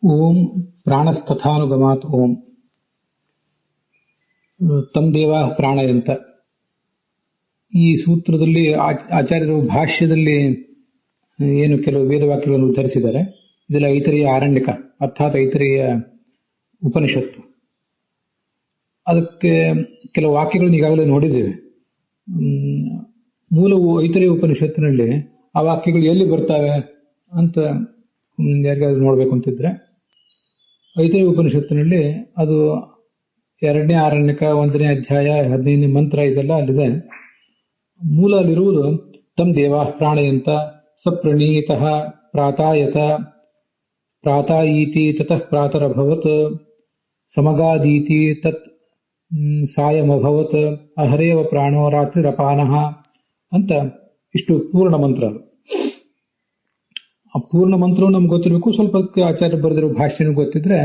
ಓಂ ಪ್ರಾಣಸ್ತಥಾನುಗಮಾತ್ ಓಂ ತಂ ದೇವಾ ಪ್ರಾಣಯಂತ. ಈ ಸೂತ್ರದಲ್ಲಿ ಆಚಾರ್ಯರು ಭಾಷ್ಯದಲ್ಲಿ ಏನು ಕೆಲವು ವೇದವಾಕ್ಯಗಳನ್ನು ಉದ್ಧರಿಸಿದ್ದಾರೆ. ಇದೆಲ್ಲ ಐತರೇಯ ಆರಣ್ಯಕ ಅರ್ಥಾತ್ ಐತರೇಯ ಉಪನಿಷತ್ತು. ಅದಕ್ಕೆ ಕೆಲವು ವಾಕ್ಯಗಳನ್ನು ಈಗಾಗಲೇ ನೋಡಿದ್ದೇವೆ. ಮೂಲವು ಐತರೇಯ ಉಪನಿಷತ್ತಿನಲ್ಲಿ ಆ ವಾಕ್ಯಗಳು ಎಲ್ಲಿ ಬರ್ತವೆ ಅಂತ ಯಾರಿಗಾದ್ರೂ ನೋಡ್ಬೇಕು ಅಂತಿದ್ರೆ ಐತರೇಯ ಉಪನಿಷತ್ತಿನಲ್ಲಿ ಅದು 2ನೇ ಆರಣ್ಯಕ 1ನೇ ಅಧ್ಯಾಯ 15ನೇ ಮಂತ್ರ ಇದೆಲ್ಲ ಅಲ್ಲಿದೆ. ಮೂಲ ಅಲ್ಲಿರುವುದು ತಂ ದೇವಾ ಪ್ರಾಣಯಂತ ಸಪ್ರಣೀತಃ ಪ್ರಾತಾಯತ ಪ್ರಾತಾಯೀತಿ ತತಃ ಪ್ರಾತರಭವತ್ ಸಮಗಾದೀತಿ ತತ್ ಸಾಯಮಭವತ್ ಅಹರೇವ ಪ್ರಾಣೋ ರಾತ್ರಿರಪಾನಃ ಅಂತ ಇಷ್ಟು ಪೂರ್ಣ ಮಂತ್ರ. ಆ ಪೂರ್ಣ ಮಂತ್ರವು ನಮ್ಗೆ ಗೊತ್ತಿರಬೇಕು. ಸ್ವಲ್ಪ ಆಚಾರ್ಯ ಬರೆದಿರೋ ಭಾಷೆನೂ ಗೊತ್ತಿದ್ರೆ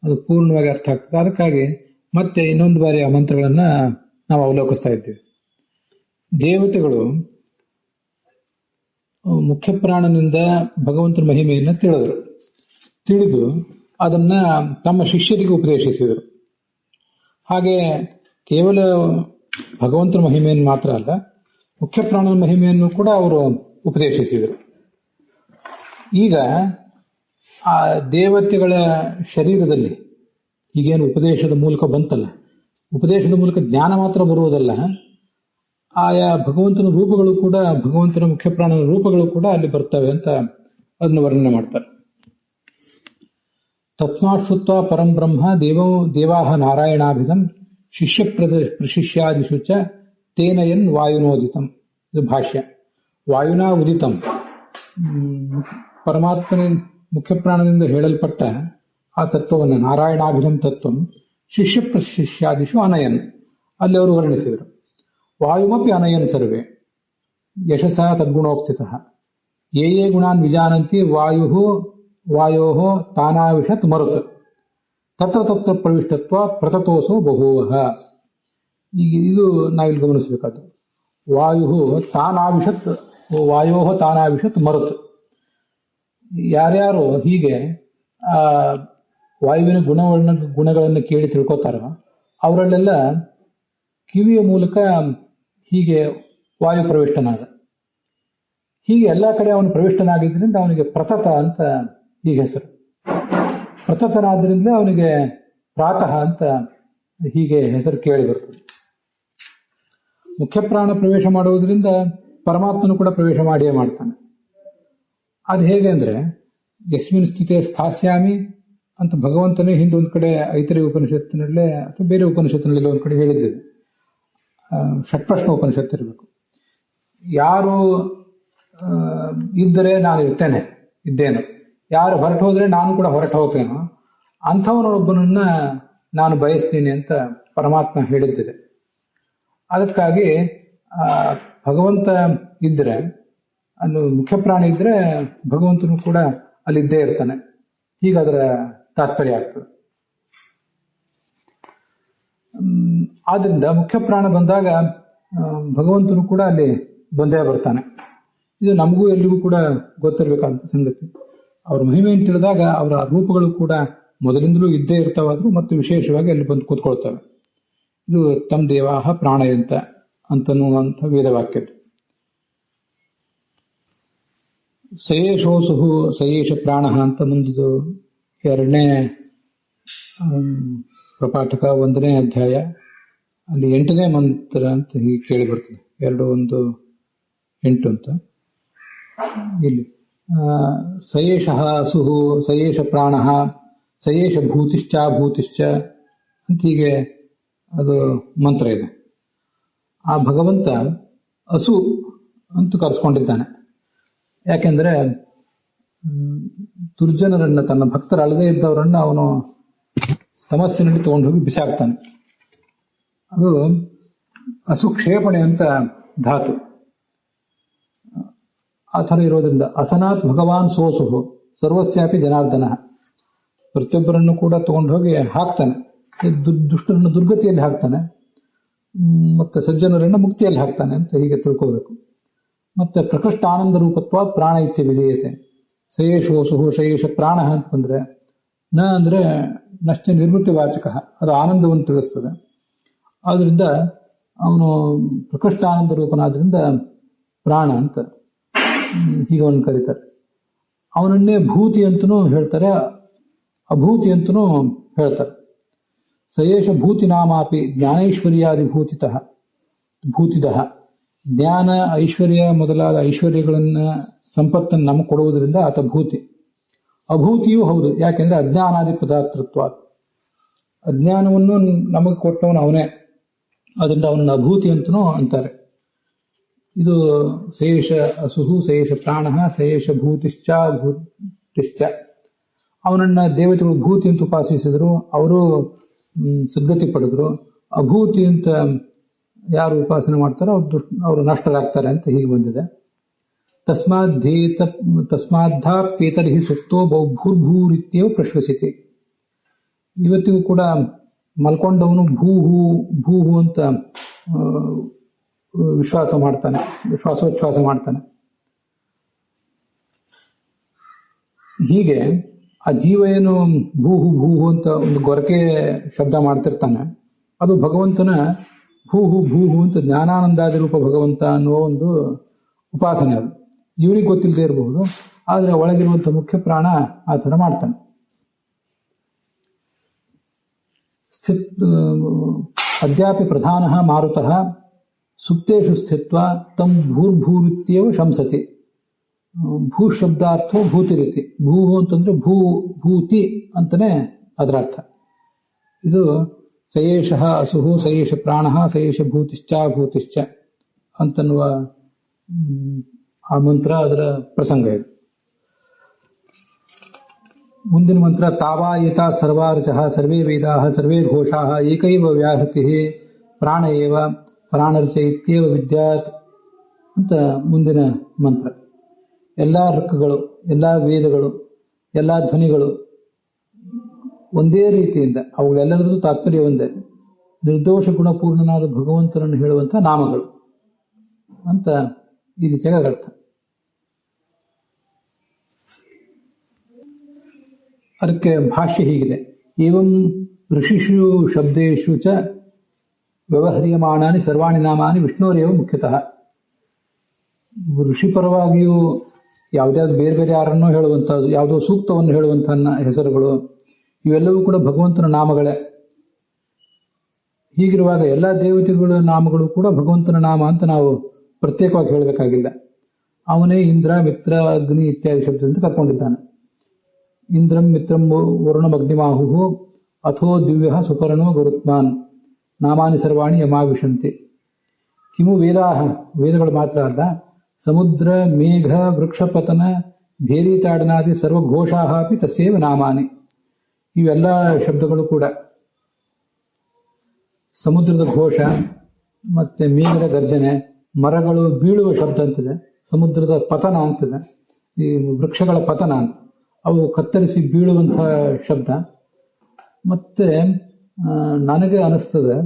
ಅದು ಪೂರ್ಣವಾಗಿ ಅರ್ಥ ಆಗ್ತದೆ. ಅದಕ್ಕಾಗಿ ಮತ್ತೆ ಇನ್ನೊಂದು ಬಾರಿ ಆ ಮಂತ್ರಗಳನ್ನ ನಾವು ಅವಲೋಕಿಸ್ತಾ ಇದ್ದೇವೆ. ದೇವತೆಗಳು ಮುಖ್ಯ ಪ್ರಾಣನಿಂದ ಭಗವಂತನ ಮಹಿಮೆಯನ್ನ ತಿಳಿದು ಅದನ್ನ ತಮ್ಮ ಶಿಷ್ಯರಿಗೆ ಉಪದೇಶಿಸಿದರು. ಹಾಗೆ ಕೇವಲ ಭಗವಂತನ ಮಹಿಮೆಯನ್ನು ಮಾತ್ರ ಅಲ್ಲ, ಮುಖ್ಯ ಪ್ರಾಣನ ಮಹಿಮೆಯನ್ನು ಕೂಡ ಅವರು ಉಪದೇಶಿಸಿದರು. ಈಗ ಆ ದೇವತೆಗಳ ಶರೀರದಲ್ಲಿ ಈಗೇನು ಉಪದೇಶದ ಮೂಲಕ ಬಂತಲ್ಲ, ಉಪದೇಶದ ಮೂಲಕ ಜ್ಞಾನ ಮಾತ್ರ ಬರುವುದಲ್ಲ, ಆಯಾ ಭಗವಂತನ ರೂಪಗಳು ಕೂಡ, ಭಗವಂತನ ಮುಖ್ಯ ಪ್ರಾಣನ ರೂಪಗಳು ಕೂಡ ಅಲ್ಲಿ ಬರ್ತವೆ ಅಂತ ಅದನ್ನು ವರ್ಣನೆ ಮಾಡ್ತಾರೆ. ತಸ್ಮಾತ್ ಶ್ರುತ್ವಾ ಪರಂ ಬ್ರಹ್ಮ ದೇವಾಹ ನಾರಾಯಣಾಭಿಧಂ ಶಿಷ್ಯ ಪ್ರಶಿಷ್ಯಾದಿಷು ಚ ತೇನಯನ್ ವಾಯುನೋದಿತಂ. ಇದು ಭಾಷ್ಯ. ವಾಯುನಾ ಉದಿತಂ, ಪರಮಾತ್ಮನ ಮುಖ್ಯ ಪ್ರಾಣದಿಂದ ಹೇಳಲ್ಪಟ್ಟ ಆ ತತ್ವವನ್ನು, ನಾರಾಯಣಾಭಿಧಂ ತತ್ವಂ ಶಿಷ್ಯ ಪ್ರಶಿಷ್ಯಾದಿಷು ಅನಯನ್, ಅಲ್ಲಿ ಅವರು ವರ್ಣಿಸಿದರು. ವಾಯುಮಪಿ ಅನಯನ್ ಸರ್ವೇ ಯಶಸ ತದ್ಗುಣೋಕ್ತಿತಃ ಯೇ ಯೇ ಗುಣಾನ್ ವಿಜಾನಂತಿ ವಾಯೋಃ ತಾನಾವಿಷತ್ ಮರುತ್ ತತ್ರ ತತ್ರ ಪ್ರವಿಷ್ಟತ್ವ ಪ್ರತತೋಸೋ ಬಹೂವಃ. ಈಗ ಇದು ನಾವಿಲ್ಲಿ ಗಮನಿಸಬೇಕಾದ್ದು. ವಾಯೋಃ ತಾನಾವಿಷತ್ ಮರುತ್. ಯಾರ್ಯಾರು ಹೀಗೆ ಆ ವಾಯುವಿನ ಗುಣಗಳನ್ನು ಕೇಳಿ ತಿಳ್ಕೊತಾರ ಅವರಲ್ಲೆಲ್ಲ ಕಿವಿಯ ಮೂಲಕ ಹೀಗೆ ವಾಯು ಪ್ರವಿಷ್ಟನಾದ. ಹೀಗೆ ಎಲ್ಲಾ ಕಡೆ ಅವನು ಪ್ರವಿಷ್ಟನಾಗಿದ್ದರಿಂದ ಅವನಿಗೆ ಪ್ರತತ ಅಂತ ಹೀಗೆ ಹೆಸರು. ಪ್ರತತನಾದ್ರಿಂದ ಅವನಿಗೆ ಪ್ರಾತಃ ಅಂತ ಹೀಗೆ ಹೆಸರು ಕೇಳಿ ಬರ್ತದೆ. ಮುಖ್ಯ ಪ್ರಾಣ ಪ್ರವೇಶ ಮಾಡುವುದರಿಂದ ಪರಮಾತ್ಮನು ಕೂಡ ಪ್ರವೇಶ ಮಾಡಿಯೇ ಮಾಡ್ತಾನೆ. ಅದು ಹೇಗೆ ಅಂದ್ರೆ, ಯಸ್ಮಿನ್ ಸ್ಥಿತಿ ಸ್ಥಾಸ್ಯಾಮಿ ಅಂತ ಭಗವಂತನೇ ಹಿಂದೆ ಒಂದ್ ಕಡೆ ಐತರೇಯ ಉಪನಿಷತ್ತಿನಲ್ಲೇ ಅಥವಾ ಬೇರೆ ಉಪನಿಷತ್ತಿನಲ್ಲಿ ಒಂದ್ ಕಡೆ ಹೇಳಿದ್ದೇವೆ. ಷಟ್ಪ್ರಶ್ನ ಉಪನಿಷತ್ತು ಇರಬೇಕು. ಯಾರು ಇದ್ದರೆ ನಾನು ಇದ್ದೇನು, ಯಾರು ಹೊರಟು ಹೋದ್ರೆ ನಾನು ಕೂಡ ಹೊರಟು ಹೋಗ್ತೇನೋ ಅಂಥವನೊಬ್ಬನನ್ನ ನಾನು ಬಯಸ್ತೀನಿ ಅಂತ ಪರಮಾತ್ಮ ಹೇಳಿದ್ದಿದೆ. ಅದಕ್ಕಾಗಿ ಭಗವಂತ ಇದ್ರೆ, ಅದು ಮುಖ್ಯ ಪ್ರಾಣಿ ಇದ್ರೆ ಭಗವಂತನು ಕೂಡ ಅಲ್ಲಿದ್ದೇ ಇರ್ತಾನೆ. ಹೀಗಾದರ ತಾತ್ಪರ್ಯ ಆಗ್ತದೆ. ಆದ್ರಿಂದ ಮುಖ್ಯ ಪ್ರಾಣ ಬಂದಾಗ ಭಗವಂತನು ಕೂಡ ಅಲ್ಲಿ ಬಂದೇ ಬರ್ತಾನೆ. ಇದು ನಮಗೂ ಎಲ್ರಿಗೂ ಕೂಡ ಗೊತ್ತಿರಬೇಕಾದಂತ ಸಂಗತಿ. ಅವ್ರ ಮಹಿಮೆಯನ್ನು ತಿಳಿದಾಗ ಅವರ ರೂಪಗಳು ಕೂಡ ಮೊದಲಿಂದಲೂ ಇದ್ದೇ ಇರ್ತಾವಾದ್ರು ಮತ್ತು ವಿಶೇಷವಾಗಿ ಅಲ್ಲಿ ಬಂದು ಕೂತ್ಕೊಳ್ತವೆ. ಇದು ತಮ್ ದೇವಾಹ ಪ್ರಾಣಯಂತ ಅಂತನ್ನುವಂಥ ವೇದವಾಕ್ಯದ್ದು. ಸಯೇಶೋಸುಹು ಸಯೇಶ ಪ್ರಾಣ ಅಂತ ಮುಂದಿದು 2ನೇ ಪ್ರಪಾಠಕ 1ನೇ ಅಧ್ಯಾಯ ಅಲ್ಲಿ 8ನೇ ಮಂತ್ರ ಅಂತ ಹೀಗೆ ಕೇಳಿ ಬರ್ತದೆ. 2:1-8 ಅಂತ. ಇಲ್ಲಿ ಸಯೇಷ ಸುಹು ಸಯೇಷ ಪ್ರಾಣ ಸಯೇಷ ಭೂತಿಶ್ಚ ಅಂತ ಹೀಗೆ ಅದು ಮಂತ್ರ ಇದೆ. ಆ ಭಗವಂತ ಅಸು ಅಂತ ಕರೆಸ್ಕೊಂಡಿದ್ದಾನೆ. ಯಾಕೆಂದ್ರೆ ದುರ್ಜನರನ್ನ, ತನ್ನ ಭಕ್ತರ ಅಳದೇ ಇದ್ದವರನ್ನ ಅವನು ತಮಸ್ಸಿನಲ್ಲಿ ತಗೊಂಡು ಹೋಗಿ ಬಿಸಾಕ್ತಾನೆ. ಅದು ಅಸುಕ್ಷೇಪಣೆ ಅಂತ ಧಾತು. ಆ ಥರ ಇರೋದ್ರಿಂದ ಅಸನಾತ್ ಭಗವಾನ್ ಸೋಸುಹು ಸರ್ವಸ್ಯಾಪಿ ಜನಾರ್ದನ, ಪ್ರತಿಯೊಬ್ಬರನ್ನು ಕೂಡ ತಗೊಂಡು ಹೋಗಿ ಹಾಕ್ತಾನೆ. ದುಷ್ಟರನ್ನು ದುರ್ಗತಿಯಲ್ಲಿ ಹಾಕ್ತಾನೆ, ಮತ್ತೆ ಸಜ್ಜನರನ್ನು ಮುಕ್ತಿಯಲ್ಲಿ ಹಾಕ್ತಾನೆ ಅಂತ ಹೀಗೆ ತಿಳ್ಕೋಬೇಕು. ಮತ್ತೆ ಪ್ರಕೃಷ್ಟ ಆನಂದ ರೂಪತ್ವ ಪ್ರಾಣ ಇತ್ಯ ವಿಧೇಯತೆ. ಸಯೇಶೋಸುಹು ಶಯೇಶ ಪ್ರಾಣ ಅಂತ ಬಂದ್ರೆ ನ ಅಂದ್ರೆ ನಶ್ಚ ನಿರ್ವೃತ್ತಿ ವಾಚಕ, ಅದು ಆನಂದವನ್ನು ತಿಳಿಸ್ತದೆ. ಆದ್ರಿಂದ ಅವನು ಪ್ರಕೃಷ್ಟ ಆನಂದ ರೂಪನಾದ್ರಿಂದ ಪ್ರಾಣ ಅಂತ ಹೀಗೆ ಅವನು ಕರೀತಾರೆ. ಅವನನ್ನೇ ಭೂತಿ ಅಂತನೂ ಹೇಳ್ತಾರೆ, ಅಭೂತಿ ಅಂತನೂ ಹೇಳ್ತಾರೆ. ಸಯೇಷ ಭೂತಿ ನಾಮಾಪಿ ಜ್ಞಾನೈಶ್ವರ್ಯಾದಿ ಭೂತಿತಃ ಜ್ಞಾನ ಐಶ್ವರ್ಯ ಮೊದಲಾದ ಐಶ್ವರ್ಯಗಳನ್ನ ಸಂಪತ್ತನ್ನು ನಮಗೆ ಕೊಡುವುದರಿಂದ ಆತ ಭೂತಿ. ಅಭೂತಿಯೂ ಹೌದು, ಯಾಕೆಂದ್ರೆ ಅಜ್ಞಾನಾದಿ ಪದಾರ್ಥತ್ವ, ಅಜ್ಞಾನವನ್ನು ನಮಗೆ ಕೊಟ್ಟವನು ಅವನೇ, ಅದರಿಂದ ಅವನನ್ನು ಅಭೂತಿ ಅಂತನೂ ಅಂತಾರೆ. ಇದು ಸಯೇಷ ಅಸುಹು ಸಯೇಷ ಪ್ರಾಣ ಸಯೇಷ ಭೂತಿಶ್ಚ ಅವನನ್ನ ದೇವತೆಗಳು ಭೂತಿ ಅಂತ ಉಪಾಸಿಸಿದ್ರು, ಅವರು ಸದ್ಗತಿ ಪಡೆದ್ರು. ಅಭೂತಿ ಅಂತ ಯಾರು ಉಪಾಸನೆ ಮಾಡ್ತಾರೋ ಅವರು ನಷ್ಟರಾಗ್ತಾರೆ ಅಂತ ಹೀಗೆ ಬಂದಿದೆ. ತಸ್ಮಾದ್ದಾಪ್ಯೇತರ್ಹಿ ಸುಪ್ತೋ ಭೂರ್ಭೂರಿತ್ಯವ ಪ್ರಶ್ವಸಿತಿ. ಇವತ್ತಿಗೂ ಕೂಡ ಮಲ್ಕೊಂಡವನು ಭೂಹು ಅಂತ ಶ್ವಾಸೋಚ್ಛ್ವಾಸ ಮಾಡ್ತಾನೆ. ಹೀಗೆ ಆ ಜೀವ ಏನು ಭೂಹು ಅಂತ ಒಂದು ಗೊರಕೆ ಶಬ್ದ ಮಾಡ್ತಿರ್ತಾನೆ, ಅದು ಭಗವಂತನ ಭೂಹು ಅಂತ ಜ್ಞಾನಾನಂದಾದಿ ರೂಪ ಭಗವಂತ ಅನ್ನುವ ಒಂದು ಉಪಾಸನೆ. ಅದು ಇವನಿಗೆ ಗೊತ್ತಿಲ್ಲದೆ ಇರಬಹುದು, ಆದ್ರೆ ಒಳಗಿರುವಂತಹ ಮುಖ್ಯ ಪ್ರಾಣ ಆ ಥರ ಮಾಡ್ತಾನೆ. ಅದ್ಯಾಪಿ ಪ್ರಧಾನ ಮಾರುತಃ ಸುಪ್ತೇಷು ಸ್ಥಿತ್ವ ತಂ ಭೂರ್ಭೂರಿತ್ಯವ ಶಂಸತಿ. ಭೂ ಶಬ್ದಾರ್ಥೋ ಭೂತಿ ರೀತಿ. ಭೂಹು ಅಂತಂದ್ರೆ ಭೂತಿ ಅಂತಾನೆ ಅದರ ಅರ್ಥ. ಇದು ಸಯೇಷ ಅಸುಹು ಸಯೇಷ ಪ್ರಾಣ ಸಯೇಷ ಭೂತಿಶ್ಚ ಅಂತನ್ನುವ ಆ ಮಂತ್ರ, ಅದರ ಪ್ರಸಂಗ ಇದು. ಮುಂದಿನ ಮಂತ್ರ ತಾವಾಯಿತ ಸರ್ವಾರ್ಚಃ ಸರ್ವೇ ವೇದಾಃ ಸರ್ವೇ ಘೋಷಾಃ ಏಕೈವ ವ್ಯಾಹೃತಿಃ ಪ್ರಾಣ ಏವ ಪ್ರಾಣರ್ಚ ಇತ್ಯೇವ ವಿದ್ಯಾತ್ ಅಂತ ಮುಂದಿನ ಮಂತ್ರ. ಎಲ್ಲಾ ಋಕ್ಕಗಳು, ಎಲ್ಲಾ ವೇದಗಳು, ಎಲ್ಲಾ ಧ್ವನಿಗಳು ಒಂದೇ ರೀತಿಯಿಂದ, ಅವುಗಳೆಲ್ಲರದ್ದು ತಾತ್ಪರ್ಯ ಒಂದೇ, ನಿರ್ದೋಷ ಗುಣಪೂರ್ಣನಾದ ಭಗವಂತನನ್ನು ಹೇಳುವಂತಹ ನಾಮಗಳು ಅಂತ ಈ ರೀತಿಯಾಗಿ ಅದರ ಅರ್ಥ. ಅದಕ್ಕೆ ಭಾಷ್ಯ ಹೀಗಿದೆ: ಏವಂ ಋಷಿಷು ಶಬ್ದೇಶು ಚ ವ್ಯವಹರಿಯಮಾಣಾನಿ ಸರ್ವಾಣಿ ನಾಮಾನಿ ವಿಷ್ಣುರೇವ ಮುಖ್ಯತಃ. ಋಷಿ ಪರವಾಗಿಯೂ ಯಾವುದ್ಯಾವ್ದು ಬೇರೆ ಬೇರೆ ಯಾರನ್ನೋ ಹೇಳುವಂಥದ್ದು, ಯಾವುದೋ ಸೂಕ್ತವನ್ನು ಹೇಳುವಂತಹ ಹೆಸರುಗಳು, ಇವೆಲ್ಲವೂ ಕೂಡ ಭಗವಂತನ ನಾಮಗಳೇ. ಹೀಗಿರುವಾಗ ಎಲ್ಲ ದೇವತೆಗಳ ನಾಮಗಳು ಕೂಡ ಭಗವಂತನ ನಾಮ ಅಂತ ನಾವು ಪ್ರತ್ಯೇಕವಾಗಿ ಹೇಳಬೇಕಾಗಿಲ್ಲ. ಅವನೇ ಇಂದ್ರ ಮಿತ್ರ ಅಗ್ನಿ ಇತ್ಯಾದಿ ಶಬ್ದದಿಂದ ಕರ್ಕೊಂಡಿದ್ದಾನೆ. ಇಂದ್ರಂ ಮಿತ್ರಂ ವರುಣಮಗ್ನಿಮಾಹು ಅಥೋ ದಿವ್ಯ ಸುಪರ್ಣೋ ಗರುತ್ಮಾನ್ ನಾಮಾನಿ ಸರ್ವಾಣಿ ಯಮಾವಿಶಂತಿ. ಕಿಮು ವೇದಗಳು ಮಾತ್ರ ಅಲ್ಲ, ಸಮುದ್ರ ಮೇಘ ವೃಕ್ಷಪತನ ಭೇರಿತಾಡನಾದಿ ಸರ್ವಘೋಷಾಃ ಅಪಿ ತಸ್ಯೇವ ನಾಮಾನಿ. ಇವೆಲ್ಲ ಶಬ್ದಗಳು ಕೂಡ ಸಮುದ್ರದ ಘೋಷ, ಮತ್ತೆ ಮೇಘದ ಗರ್ಜನೆ, ಮರಗಳು ಬೀಳುವ ಶಬ್ದ ಅಂತಿದೆ, ಸಮುದ್ರದ ಪತನ ಅಂತಿದೆ, ಈ ವೃಕ್ಷಗಳ ಪತನ ಅಂತ, ಅವು ಕತ್ತರಿಸಿ ಬೀಳುವಂತಹ ಶಬ್ದ. ಮತ್ತೆ ನನಗೆ ಅನಿಸ್ತದೆ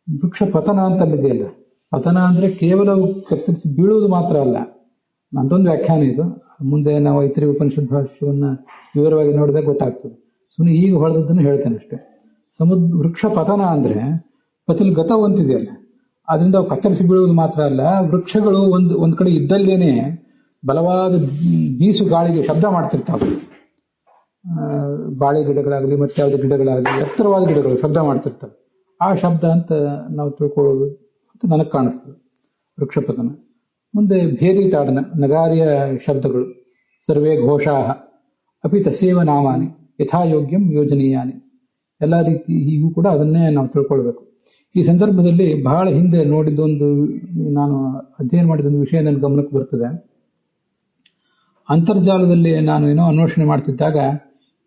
ವೃಕ್ಷ ಪತನ ಅಂತಲ್ಲಿದೆಯಲ್ಲ, ಪತನ ಅಂದ್ರೆ ಕೇವಲ ಕತ್ತರಿಸಿ ಬೀಳುವುದು ಮಾತ್ರ ಅಲ್ಲ. ನಂದೊಂದು ವ್ಯಾಖ್ಯಾನ ಇದು, ಮುಂದೆ ನಾವು ಐತರಿ ಉಪನಿಷತ್ ಭಾಷ್ಯವನ್ನ ವಿವರವಾಗಿ ನೋಡಿದಾಗ ಗೊತ್ತಾಗ್ತದೆ. ಸುಮ್ಮನೆ ಈಗ ಹೊಳೆದದ್ದನ್ನು ಹೇಳ್ತೇನೆ ಅಷ್ಟೇ. ವೃಕ್ಷ ಪತನ ಅಂದ್ರೆ ಪತಲ್ ಗತ ಅಂತಿದೆಯಲ್ಲ, ಅದರಿಂದ ಅವು ಕತ್ತರಿಸಿ ಬೀಳುವುದು ಮಾತ್ರ ಅಲ್ಲ, ವೃಕ್ಷಗಳು ಒಂದ್ ಕಡೆ ಇದ್ದಲ್ಲೇನೆ ಬಲವಾದ ಬೀಸು ಗಾಳಿಗೆ ಶಬ್ದ ಮಾಡ್ತಿರ್ತಾವೆ. ಬಾಳೆ ಗಿಡಗಳಾಗಲಿ ಮತ್ತೆ ಯಾವುದೇ ಗಿಡಗಳಾಗಲಿ, ಎತ್ತರವಾದ ಗಿಡಗಳು ಶಬ್ದ ಮಾಡ್ತಿರ್ತವೆ. ಆ ಶಬ್ದ ಅಂತ ನಾವು ತಿಳ್ಕೊಳ್ಳೋದು ಅಂತ ನನಗೆ ಕಾಣಿಸ್ತದೆ ವೃಕ್ಷಪತನ. ಮುಂದೆ ಭೇರಿ ತಾಡನ ನಗಾರಿಯ ಶಬ್ದಗಳು, ಸರ್ವೇ ಘೋಷಾಃ ಅಪಿ ತಸ್ಯೇವ ನಾಮಾನಿ ಯಥಾಯೋಗ್ಯಂ ಯೋಜನೀಯಾನಿ. ಎಲ್ಲ ರೀತಿ ಹೀಗೂ ಕೂಡ ಅದನ್ನೇ ನಾವು ತಿಳ್ಕೊಳ್ಬೇಕು. ಈ ಸಂದರ್ಭದಲ್ಲಿ ಬಹಳ ಹಿಂದೆ ನೋಡಿದ್ದೊಂದು, ನಾನು ಅಧ್ಯಯನ ಮಾಡಿದೊಂದು ವಿಷಯ ನನ್ನ ಗಮನಕ್ಕೆ ಬರ್ತದೆ. ಅಂತರ್ಜಾಲದಲ್ಲಿ ನಾನು ಏನೋ ಅನ್ವೇಷಣೆ ಮಾಡ್ತಿದ್ದಾಗ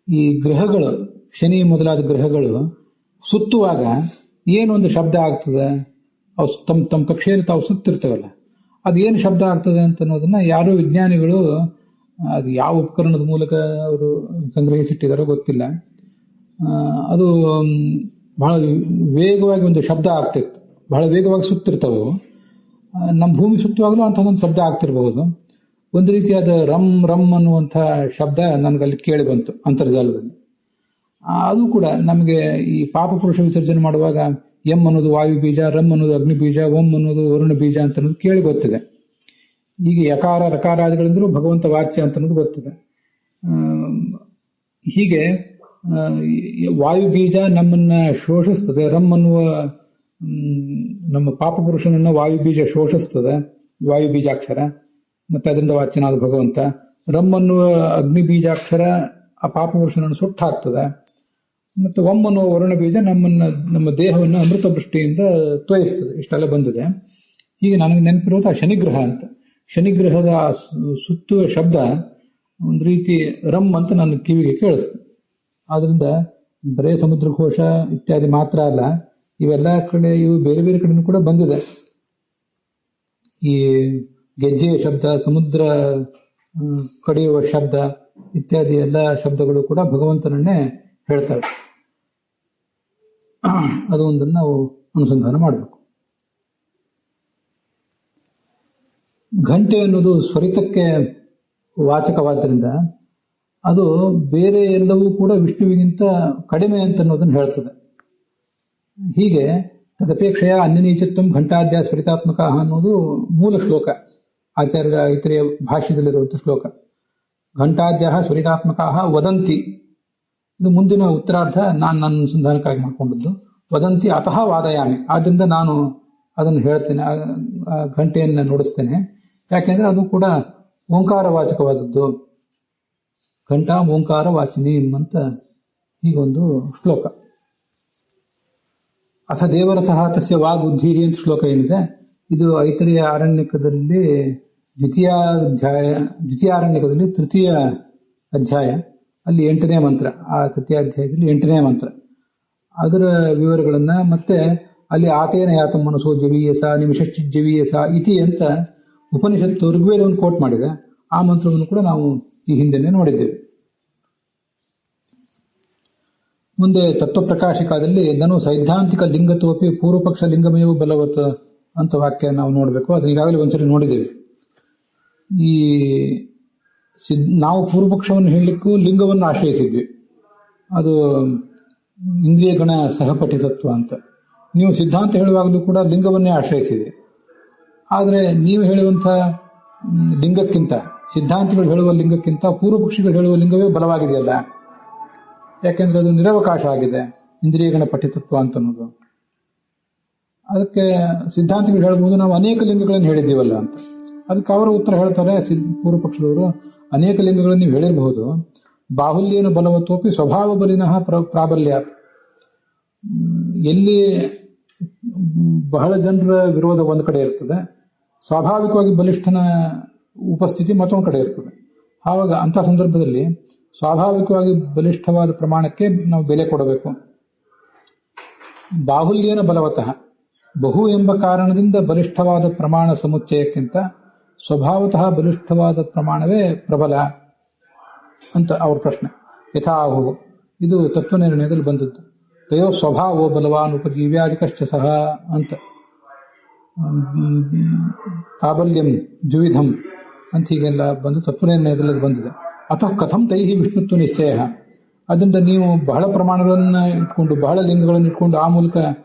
ಈ ಗ್ರಹಗಳು, ಶನಿ ಮೊದಲಾದ ಗ್ರಹಗಳು ಸುತ್ತುವಾಗ ಏನೊಂದು ಶಬ್ದ ಆಗ್ತದೆ, ಅವು ತಮ್ಮ ಕಕ್ಷೆಯಲ್ಲಿ ತಾವು ಸುತ್ತಿರ್ತವಲ್ಲ, ಅದೇನು ಶಬ್ದ ಆಗ್ತದೆ ಅಂತ ಅನ್ನೋದನ್ನ ಯಾರೋ ವಿಜ್ಞಾನಿಗಳು ಅದು ಯಾವ ಉಪಕರಣದ ಮೂಲಕ ಅವರು ಸಂಗ್ರಹಿಸಿಟ್ಟಿದಾರೋ ಗೊತ್ತಿಲ್ಲ, ಅದು ಬಹಳ ವೇಗವಾಗಿ ಒಂದು ಶಬ್ದ ಆಗ್ತಿತ್ತು. ಬಹಳ ವೇಗವಾಗಿ ಸುತ್ತಿರ್ತಾವು. ನಮ್ಮ ಭೂಮಿ ಸುತ್ತುವಾಗಲೂ ಅಂಥದ್ದೊಂದು ಶಬ್ದ ಆಗ್ತಿರಬಹುದು. ಒಂದು ರೀತಿಯಾದ ರಮ್ ರಮ್ ಅನ್ನುವಂಥ ಶಬ್ದ ನನಗಲ್ಲಿ ಕೇಳಿ ಬಂತು ಅಂತರ್ಜಾಲದಲ್ಲಿ. ಅದು ಕೂಡ ನಮಗೆ ಈ ಪಾಪ ಪುರುಷ ವಿಸರ್ಜನೆ ಮಾಡುವಾಗ ಎಂ ಅನ್ನೋದು ವಾಯು ಬೀಜ, ರಂ ಅನ್ನೋದು ಅಗ್ನಿ ಬೀಜ, ಓಂ ಅನ್ನೋದು ವರುಣ ಬೀಜ ಅಂತ ಅನ್ನೋದು ಕೇಳಿ ಗೊತ್ತಿದೆ. ಈಗ ಯಕಾರ ರಕಾರಾದಿಗಳಿಂದಲೂ ಭಗವಂತ ವಾಚ್ಯ ಅಂತ ಅನ್ನೋದು ಗೊತ್ತಿದೆ. ಹೀಗೆ ವಾಯು ಬೀಜ ನಮ್ಮನ್ನ ಶೋಷಿಸ್ತದೆ. ರಂ ಅನ್ನುವ ನಮ್ಮ ಪಾಪ ಪುರುಷನನ್ನ ವಾಯು ಬೀಜ ಶೋಷಿಸ್ತದೆ, ವಾಯು ಬೀಜಾಕ್ಷರ, ಮತ್ತೆ ಅದರಿಂದ ವಾಚ್ಯನಾದ ಭಗವಂತ. ರಂ ಅನ್ನುವ ಅಗ್ನಿ ಬೀಜಾಕ್ಷರ ಆ ಪಾಪ ಪುರುಷನನ್ನು ಸುಟ್ಟು ಹಾಕ್ತದೆ. ಮತ್ತೆ ಓಂ ಅನ್ನುವ ವರುಣ ಬೀಜ ನಮ್ಮ ದೇಹವನ್ನು ಅಮೃತ ವೃಷ್ಟಿಯಿಂದ ತೋಯಿಸ್ತದೆ. ಇಷ್ಟೆಲ್ಲ ಬಂದಿದೆ. ಹೀಗೆ ನನಗೆ ನೆನಪಿರೋದು ಆ ಶನಿಗ್ರಹ ಅಂತ. ಶನಿಗ್ರಹದ ಸುತ್ತುವ ಶಬ್ದ ಒಂದು ರೀತಿ ರಂ ಅಂತ ನನ್ನ ಕಿವಿಗೆ ಕೇಳಿಸ್ತದೆ. ಆದ್ರಿಂದ ಬರೇ ಸಮುದ್ರ ಘೋಷ ಇತ್ಯಾದಿ ಮಾತ್ರ ಅಲ್ಲ, ಇವೆಲ್ಲ ಕಡೆ ಇವು ಬೇರೆ ಬೇರೆ ಕಡೆನೂ ಕೂಡ ಬಂದಿದೆ. ಈ ಗೆಜ್ಜೆಯ ಶಬ್ದ, ಸಮುದ್ರ ಕಡಿಯುವ ಶಬ್ದ ಇತ್ಯಾದಿ ಎಲ್ಲ ಶಬ್ದಗಳು ಕೂಡ ಭಗವಂತನನ್ನೇ ಹೇಳ್ತವೆ. ಅದು ಒಂದನ್ನು ನಾವು ಅನುಸಂಧಾನ ಮಾಡಬೇಕು. ಘಂಟೆ ಅನ್ನೋದು ಸ್ವರಿತಕ್ಕೆ ವಾಚಕವಾದ್ದರಿಂದ ಅದು ಬೇರೆ ಎಲ್ಲವೂ ಕೂಡ ವಿಷ್ಣುವಿಗಿಂತ ಕಡಿಮೆ ಅಂತ ಅನ್ನೋದನ್ನು ಹೇಳ್ತದೆ. ಹೀಗೆ ತದಪೇಕ್ಷೆಯ ಅನ್ಯನೀಚತ್ವಂ ಘಂಟಾದ್ಯ ಸ್ವರಿತಾತ್ಮಕ ಅನ್ನೋದು ಮೂಲ ಶ್ಲೋಕ, ಆಚಾರ್ಯ ಇತರೆಯ ಭಾಷ್ಯದಲ್ಲಿರುವಂತಹ ಶ್ಲೋಕ. ಘಂಟಾದ್ಯ ಸ್ವರಿತಾತ್ಮಕ ವದಂತಿ, ಇದು ಮುಂದಿನ ಉತ್ತರಾರ್ಧ ನಾನು ನನ್ನ ಅನುಸಂಧಾನಕ್ಕಾಗಿ ಮಾಡಿಕೊಂಡದ್ದು. ವದಂತಿ ಅತಃ ವಾದಯಾಮಿ, ಆದ್ದರಿಂದ ನಾನು ಅದನ್ನು ಹೇಳ್ತೇನೆ, ಘಂಟೆಯನ್ನು ನುಡಿಸ್ತೇನೆ. ಯಾಕೆಂದ್ರೆ ಅದು ಕೂಡ ಓಂಕಾರವಾಚಕವಾದದ್ದು. ಘಂಟಾ ಓಂಕಾರ ವಾಚಿನಿ ಅಂತ ಹೀಗೊಂದು ಶ್ಲೋಕ. ಅಥ ದೇವರಥಃ ತಸ್ಯ ವಾಗ್ಬುದ್ಧಿ ಅಂತ ಶ್ಲೋಕ ಏನಿದೆ, ಇದು ಐತರೆಯ ಆರಣ್ಯಕದಲ್ಲಿ ದ್ವಿತೀಯಾರಣ್ಯಕದಲ್ಲಿ ತೃತೀಯ ಅಧ್ಯಾಯ, ಅಲ್ಲಿ 8ನೇ ಮಂತ್ರ. ಆ ತೃತೀಯಾಧ್ಯಾಯದಲ್ಲಿ 8ನೇ ಮಂತ್ರ, ಅದರ ವಿವರಗಳನ್ನ ಮತ್ತೆ ಅಲ್ಲಿ ಆತೇನ ಯಾತಂ ಮನಸೋ ಜವೀಯಸ ನಿಮಿಷಶ್ಚಿಜ್ಜವೀಯಸ ಇತಿ ಅಂತ ಉಪನಿಷತ್ತು ಋಗ್ವೇದವನ್ನು ಕೋಟ್ ಮಾಡಿದೆ. ಆ ಮಂತ್ರವನ್ನು ಕೂಡ ನಾವು ಈ ಹಿಂದೆನೆ ನೋಡಿದ್ದೇವೆ. ಮುಂದೆ ತತ್ವಪ್ರಕಾಶಿಕಾದಲ್ಲಿ ನಾನು ಸೈದ್ಧಾಂತಿಕ ಲಿಂಗತ್ವಪಿ ಪೂರ್ವಪಕ್ಷ ಲಿಂಗಮೇವ ಬಲವತ್ ಅಂತ ವಾಕ್ಯ ನಾವು ನೋಡಬೇಕು. ಅದನ್ನ ಈಗಾಗಲೇ ಒಂದ್ಸರಿ ನೋಡಿದ್ದೇವೆ. ಈ ನಾವು ಪೂರ್ವಪಕ್ಷವನ್ನು ಹೇಳಲಿಕ್ಕೂ ಲಿಂಗವನ್ನು ಆಶ್ರಯಿಸಿದ್ವಿ. ಅದು ಇಂದ್ರಿಯ ಗಣ ಸಹಪಠಿತತ್ವ ಅಂತ. ನೀವು ಸಿದ್ಧಾಂತ ಹೇಳುವಾಗಲೂ ಕೂಡ ಲಿಂಗವನ್ನೇ ಆಶ್ರಯಿಸಿದೆ. ಆದರೆ ನೀವು ಹೇಳುವಂಥ ಲಿಂಗಕ್ಕಿಂತ, ಸಿದ್ಧಾಂತಿಗಳು ಹೇಳುವ ಲಿಂಗಕ್ಕಿಂತ ಪೂರ್ವಪಕ್ಷಿಗಳು ಹೇಳುವ ಲಿಂಗವೇ ಬಲವಾಗಿದೆಯಲ್ಲ. ಯಾಕೆಂದ್ರೆ ಅದು ನಿರವಕಾಶ ಆಗಿದೆ, ಇಂದ್ರಿಯಗಣ ಪಠಿತತ್ವ ಅಂತ ಅನ್ನೋದು. ಅದಕ್ಕೆ ಸಿದ್ಧಾಂತಿಗಳು ಹೇಳ್ಬೋದು ನಾವು ಅನೇಕ ಲಿಂಗಗಳನ್ನು ಹೇಳಿದ್ದೀವಲ್ಲ ಅಂತ. ಅದಕ್ಕೆ ಅವರು ಉತ್ತರ ಹೇಳ್ತಾರೆ, ಪೂರ್ವಪಕ್ಷದವರು, ಅನೇಕ ಲಿಂಗಗಳನ್ನು ನೀವು ಹೇಳಿರಬಹುದು, ಬಾಹುಲ್ಯೇನ ಬಲವತ್ವಪಿ ಸ್ವಭಾವ ಬಲಿನಃ ಪ್ರಾಬಲ್ಯ. ಎಲ್ಲಿ ಬಹಳ ಜನರ ವಿರೋಧ ಒಂದು ಕಡೆ ಇರ್ತದೆ, ಸ್ವಾಭಾವಿಕವಾಗಿ ಬಲಿಷ್ಠನ ಉಪಸ್ಥಿತಿ ಮತ್ತೊಂದು ಕಡೆ ಇರ್ತದೆ. ಆವಾಗ ಅಂಥ ಸಂದರ್ಭದಲ್ಲಿ ಸ್ವಾಭಾವಿಕವಾಗಿ ಬಲಿಷ್ಠವಾದ ಪ್ರಮಾಣಕ್ಕೆ ನಾವು ಬೆಲೆ ಕೊಡಬೇಕು. ಬಾಹುಲ್ಯೇನ ಬಲವತಃ, ಬಹು ಎಂಬ ಕಾರಣದಿಂದ ಬಲಿಷ್ಠವಾದ ಪ್ರಮಾಣ ಸಮುಚ್ಚಯಕ್ಕಿಂತ ಸ್ವಭಾವತಃ ಬಲಿಷ್ಠವಾದ ಪ್ರಮಾಣವೇ ಪ್ರಬಲ ಅಂತ ಅವ್ರ ಪ್ರಶ್ನೆ. ಯಥಾಹು, ಇದು ತತ್ವನಿರ್ಣಯದಲ್ಲಿ ಬಂದದ್ದು. ತಯೋ ಸ್ವಭಾವೋ ಬಲವಾನ್ ಉಪಜೀವ್ಯಾಧಿಕಶ್ಚ ಸಹ ಅಂತ. ಪ್ರಾಬಲ್ಯಂ ದ್ವಿವಿಧಂ ಅಂತ ಹೀಗೆಲ್ಲ ಬಂದು ತತ್ವನಿರ್ಣಯದಲ್ಲಿ ಬಂದಿದೆ. ಅಥವಾ ಕಥಂ ತೈಹಿ ವಿಷ್ಣುತ್ವ ನಿಶ್ಚಯ, ಅದರಿಂದ ನೀವು ಬಹಳ ಪ್ರಮಾಣಗಳನ್ನು ಇಟ್ಕೊಂಡು, ಬಹಳ ಲಿಂಗಗಳನ್ನು ಇಟ್ಕೊಂಡು ಆ ಮೂಲಕ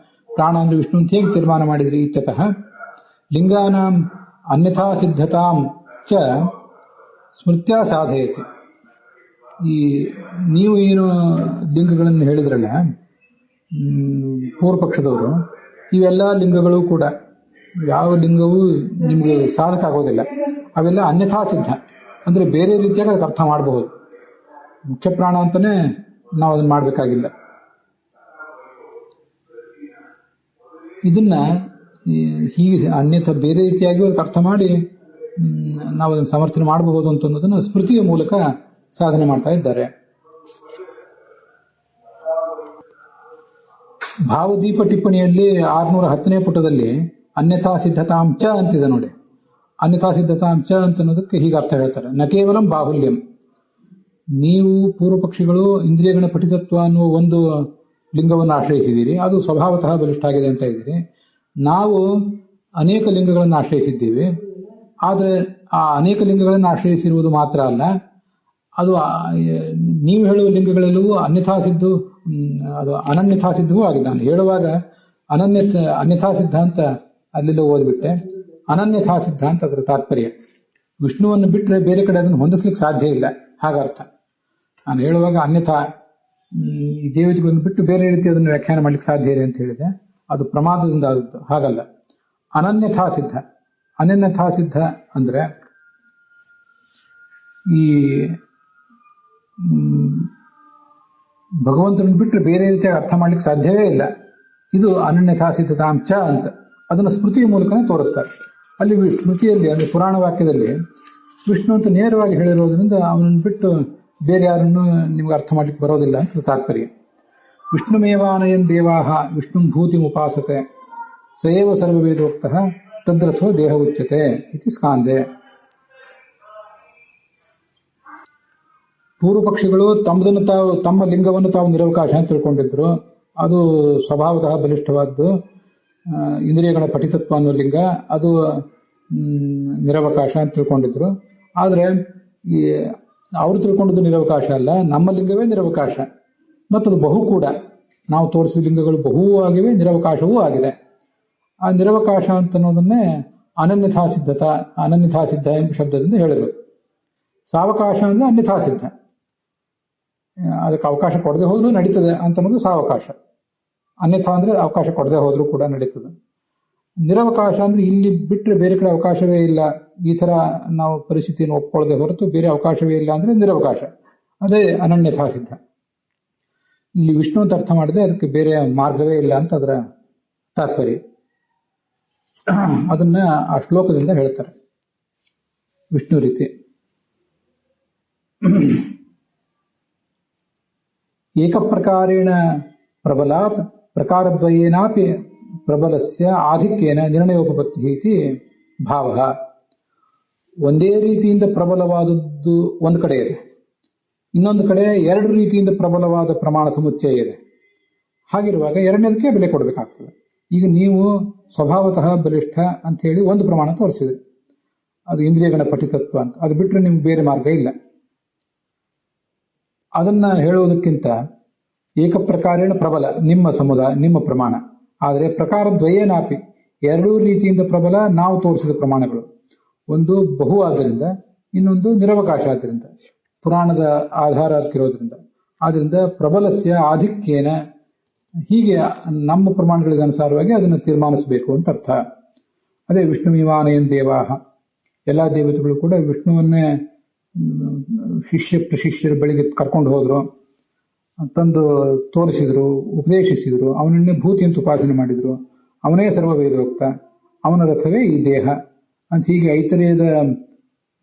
ಪ್ರಾಣ ಅಂದ್ರೆ ವಿಷ್ಣು ಅಂತ ಹೇಗೆ ತೀರ್ಮಾನ ಮಾಡಿದ್ರಿ? ಇತ್ಯತಃ ಲಿಂಗಾನಾಂ ಅನ್ಯಥಾ ಸಿದ್ಧತಾಂ ಚ ಸ್ಮೃತ್ಯಾ ಸಾಧಯತಿ. ಈ ನೀವು ಏನು ಲಿಂಗಗಳನ್ನು ಹೇಳಿದ್ರಲ್ಲ ಪೂರ್ವಪಕ್ಷದವರು, ಇವೆಲ್ಲ ಲಿಂಗಗಳು ಕೂಡ ಯಾವ ಲಿಂಗವೂ ನಿಮಗೆ ಸಾಧಕ ಆಗೋದಿಲ್ಲ. ಅವೆಲ್ಲ ಅನ್ಯಥಾ ಸಿದ್ಧ, ಅಂದ್ರೆ ಬೇರೆ ರೀತಿಯಾಗಿ ಅದಕ್ಕೆ ಅರ್ಥ ಮಾಡಬಹುದು. ಮುಖ್ಯ ಪ್ರಾಣ ಅಂತಾನೆ ನಾವು ಅದನ್ನ ಮಾಡಬೇಕಾಗಿಲ್ಲ. ಇದನ್ನ ಹೀಗೆ ಅನ್ಯಥ ಬೇರೆ ರೀತಿಯಾಗಿ ಅದಕ್ಕೆ ಅರ್ಥ ಮಾಡಿ ನಾವು ಅದನ್ನು ಸಮರ್ಥನೆ ಮಾಡಬಹುದು ಅಂತ ಅನ್ನೋದನ್ನ ಸ್ಮೃತಿಯ ಮೂಲಕ ಸಾಧನೆ ಮಾಡ್ತಾ ಇದ್ದಾರೆ. ಭಾವದೀಪ ಟಿಪ್ಪಣಿಯಲ್ಲಿ 610ನೇ ಪುಟದಲ್ಲಿ ಅನ್ಯಥಾ ಸಿದ್ಧತಾಂಚ ಅಂತಿದೆ ನೋಡಿ. ಅನ್ಯಥಾ ಸಿದ್ಧತಾಂಚ ಅಂತ ಅನ್ನೋದಕ್ಕೆ ಹೀಗೆ ಅರ್ಥ ಹೇಳ್ತಾರೆ. ನ ಕೇವಲಂ ಬಾಹುಲ್ಯಂ, ನೀವು ಪೂರ್ವಪಕ್ಷಿಗಳು ಇಂದ್ರಿಯಗಣ ಪಠಿತತ್ವ ಅನ್ನುವ ಒಂದು ಲಿಂಗವನ್ನು ಆಶ್ರಯಿಸಿದ್ದೀರಿ, ಅದು ಸ್ವಭಾವತಃ ಬಲಿಷ್ಠ ಆಗಿದೆ ಅಂತ ಇದ್ದೀರಿ. ನಾವು ಅನೇಕ ಲಿಂಗಗಳನ್ನು ಆಶ್ರಯಿಸಿದ್ದೀವಿ. ಆದರೆ ಆ ಅನೇಕ ಲಿಂಗಗಳನ್ನು ಆಶ್ರಯಿಸಿರುವುದು ಮಾತ್ರ ಅಲ್ಲ, ಅದು ನೀವು ಹೇಳುವ ಲಿಂಗಗಳೆಲ್ಲವೂ ಅನ್ಯಥಾ ಸಿದ್ದು, ಅದು ಅನನ್ಯಥಾ ಸಿದ್ಧವೂ ಆಗಿದೆ. ನಾನು ಹೇಳುವಾಗ ಅನ್ಯಥಾ ಸಿದ್ಧ ಅಂತ ಅಲ್ಲೆಲ್ಲ ಓದ್ಬಿಟ್ಟೆ. ಅನನ್ಯಥಾ ಸಿದ್ಧ ಅಂತ ಅದರ ತಾತ್ಪರ್ಯ. ವಿಷ್ಣುವನ್ನು ಬಿಟ್ಟರೆ ಬೇರೆ ಕಡೆ ಅದನ್ನು ಹೊಂದಿಸ್ಲಿಕ್ಕೆ ಸಾಧ್ಯ ಇಲ್ಲ, ಹಾಗರ್ಥ. ನಾನು ಹೇಳುವಾಗ ಅನ್ಯಥಾ ಈ ದೇವತೆಗಳನ್ನು ಬಿಟ್ಟು ಬೇರೆ ರೀತಿ ಅದನ್ನು ವ್ಯಾಖ್ಯಾನ ಮಾಡ್ಲಿಕ್ಕೆ ಸಾಧ್ಯ ಇದೆ ಅಂತ ಹೇಳಿದೆ. ಅದು ಪ್ರಮಾದದಿಂದ ಆದದ್ದು, ಹಾಗಲ್ಲ. ಅನನ್ಯಥಾ ಸಿದ್ಧ. ಅನನ್ಯಥಾ ಸಿದ್ಧ ಅಂದ್ರೆ ಈ ಭಗವಂತನನ್ನು ಬಿಟ್ಟರೆ ಬೇರೆ ರೀತಿಯಾಗಿ ಅರ್ಥ ಮಾಡ್ಲಿಕ್ಕೆ ಸಾಧ್ಯವೇ ಇಲ್ಲ. ಇದು ಅನನ್ಯಥಾ ಸಿದ್ಧತಾಂಚ ಅಂತ ಅದನ್ನು ಸ್ಮೃತಿಯ ಮೂಲಕನೇ ತೋರಿಸ್ತಾರೆ. ಅಲ್ಲಿ ಸ್ಮೃತಿಯಲ್ಲಿ, ಅಂದರೆ ಪುರಾಣ ವಾಕ್ಯದಲ್ಲಿ ವಿಷ್ಣು ಅಂತ ನೇರವಾಗಿ ಹೇಳಿರೋದ್ರಿಂದ ಅವನನ್ನು ಬಿಟ್ಟು ಬೇರೆ ಯಾರನ್ನು ನಿಮ್ಗೆ ಅರ್ಥ ಮಾಡ್ಲಿಕ್ಕೆ ಬರೋದಿಲ್ಲ ಅಂತ ತಾತ್ಪರ್ಯ. ವಿಷ್ಣುಮೇವಾನಯನ್ ದೇವಾಹ ವಿಷ್ಣುಂ ಭೂತಿಂ ಉಪಾಸತೆ ಸಯೇವ ಸರ್ವವೇದೋಕ್ತಃ ತದ್ರಥೋ ದೇಹ ಉಚ್ಯತೆ ಇತಿ ಸ್ಕಾಂದೆ. ಪೂರ್ವ ಪಕ್ಷಿಗಳು ತಮ್ಮ ಲಿಂಗವನ್ನು ತಾವು ನಿರವಕಾಶ ಅಂತ ತಿಳ್ಕೊಂಡಿದ್ರು. ಅದು ಸ್ವಭಾವತಃ ಬಲಿಷ್ಠವಾದ್ದು. ಇಂದ್ರಿಯಗಳ ಪಠಿತತ್ವ ಅನ್ನೋ ಲಿಂಗ ಅದು ನಿರವಕಾಶ ಅಂತ ತಿಳ್ಕೊಂಡಿದ್ರು. ಆದರೆ ಅವರು ತಿಳ್ಕೊಂಡಿದ್ದು ನಿರವಕಾಶ ಅಲ್ಲ, ನಮ್ಮ ಲಿಂಗವೇ ನಿರವಕಾಶ. ಮತ್ತದು ಬಹು ಕೂಡ. ನಾವು ತೋರಿಸಿದ ಲಿಂಗಗಳು ಬಹು ಆಗಿವೆ, ನಿರವಕಾಶವೂ ಆಗಿದೆ. ಆ ನಿರವಕಾಶ ಅಂತ ಅನ್ನೋದನ್ನೇ ಅನನ್ಯಥಾ ಸಿದ್ಧ ಎಂಬ ಶಬ್ದದಿಂದ ಹೇಳಿದರು. ಸಾವಕಾಶ ಅಂದ್ರೆ ಅನ್ಯಥಾ ಸಿದ್ಧ, ಅದಕ್ಕೆ ಅವಕಾಶ ಕೊಡದೆ ಹೋದ್ರೂ ನಡೀತದೆ ಅಂತ ಅನ್ನೋದು ಸಾವಕಾಶ. ಅನ್ಯಥಾ ಅಂದ್ರೆ ಅವಕಾಶ ಕೊಡದೆ ಹೋದ್ರೂ ಕೂಡ ನಡೀತದೆ. ನಿರವಕಾಶ ಅಂದ್ರೆ ಇಲ್ಲಿ ಬಿಟ್ಟರೆ ಬೇರೆ ಕಡೆ ಅವಕಾಶವೇ ಇಲ್ಲ, ಈ ತರ ನಾವು ಪರಿಸ್ಥಿತಿಯನ್ನು ಒಪ್ಕೊಳ್ಳದೆ ಹೊರತು ಬೇರೆ ಅವಕಾಶವೇ ಇಲ್ಲ ಅಂದ್ರೆ ನಿರವಕಾಶ. ಅದೇ ಅನನ್ಯಥಾ ಸಿದ್ಧ. ಇಲ್ಲಿ ವಿಷ್ಣು ಅಂತ ಅರ್ಥ ಮಾಡಿದ್ರೆ ಅದಕ್ಕೆ ಬೇರೆ ಮಾರ್ಗವೇ ಇಲ್ಲ ಅಂತ ಅದರ ತಾತ್ಪರ್ಯ. ಅದನ್ನ ಆ ಶ್ಲೋಕದಿಂದ ಹೇಳ್ತಾರೆ ವಿಷ್ಣು ರೀತಿ. ಏಕಪ್ರಕಾರೇಣ ಪ್ರಬಲಾತ್ ಪ್ರಕಾರದ್ವಯೇನಾಪಿ ಪ್ರಬಲಸ್ಯ ಆಧಿಕ್ಯೇನ ನಿರ್ಣಯೋಪಪತ್ತಿ ಇತಿ ಭಾವ. ಒಂದೇ ರೀತಿಯಿಂದ ಪ್ರಬಲವಾದದ್ದು ಒಂದು ಕಡೆ ಇದೆ, ಇನ್ನೊಂದು ಕಡೆ ಎರಡು ರೀತಿಯಿಂದ ಪ್ರಬಲವಾದ ಪ್ರಮಾಣ ಸಮುಚ್ಚಯ ಇದೆ. ಹಾಗಿರುವಾಗ ಎರಡನೇದಕ್ಕೆ ಬೆಲೆ ಕೊಡಬೇಕಾಗ್ತದೆ. ಈಗ ನೀವು ಸ್ವಭಾವತಃ ಬಲಿಷ್ಠ ಅಂತ ಹೇಳಿ ಒಂದು ಪ್ರಮಾಣ ತೋರಿಸಿದ್ರಿ, ಅದು ಇಂದ್ರಿಯಗಳ ಪಠಿತತ್ವ ಅಂತ. ಅದು ಬಿಟ್ಟರೆ ನಿಮ್ಗೆ ಬೇರೆ ಮಾರ್ಗ ಇಲ್ಲ. ಅದನ್ನ ಹೇಳುವುದಕ್ಕಿಂತ ಏಕಪ್ರಕಾರೇಣ ಪ್ರಬಲ ನಿಮ್ಮ ಸಮುದಾಯ, ನಿಮ್ಮ ಪ್ರಮಾಣ. ಆದರೆ ಪ್ರಕಾರದ್ವಯೇನಾಪಿ ಎರಡೂ ರೀತಿಯಿಂದ ಪ್ರಬಲ ನಾವು ತೋರಿಸಿದ ಪ್ರಮಾಣಗಳು. ಒಂದು ಬಹು ಆದ್ದರಿಂದ, ಇನ್ನೊಂದು ನಿರವಕಾಶ ಆದ್ದರಿಂದ, ಪುರಾಣದ ಆಧಾರ ಅದಕ್ಕಿರೋದ್ರಿಂದ. ಆದ್ದರಿಂದ ಪ್ರಬಲಸ್ಯ ಆಧಿಕ್ಯೇನ, ಹೀಗೆ ನಮ್ಮ ಪ್ರಮಾಣಗಳಿಗೆ ಅನುಸಾರವಾಗಿ ಅದನ್ನು ತೀರ್ಮಾನಿಸಬೇಕು ಅಂತ ಅರ್ಥ. ಅದೇ ವಿಷ್ಣುಮಿಮಾನಯನ್ ದೇವಾಹ, ಎಲ್ಲ ದೇವತೆಗಳು ಕೂಡ ವಿಷ್ಣುವನ್ನೇ ಪ್ರಶಿಷ್ಯರ ಬಳಿಗೆ ಕರ್ಕೊಂಡು ಹೋದ್ರು, ತಂದು ತೋರಿಸಿದ್ರು, ಉಪದೇಶಿಸಿದ್ರು. ಅವನನ್ನೇ ಭೂತಿ ಅಂತ ಉಪಾಸನೆ ಮಾಡಿದ್ರು. ಅವನೇ ಸರ್ವವೇದೋಕ್ತ, ಅವನ ರಥವೇ ಈ ದೇಹ ಅಂತ ಹೀಗೆ ಐತರೇಯದ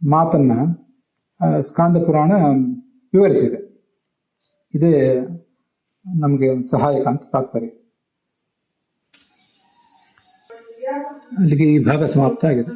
ಮಾತನ್ನ ಸ್ಕಾಂದ ಪುರಾಣ ವಿವರಿಸಿದೆ. ಇದೇ ನಮಗೆ ಸಹಾಯಕ ಅಂತ ತಾತ್ಪರ್ಯ. ಅಲ್ಲಿಗೆ ಈ ಭಾಗ ಸಮಾಪ್ತ ಆಗಿದೆ.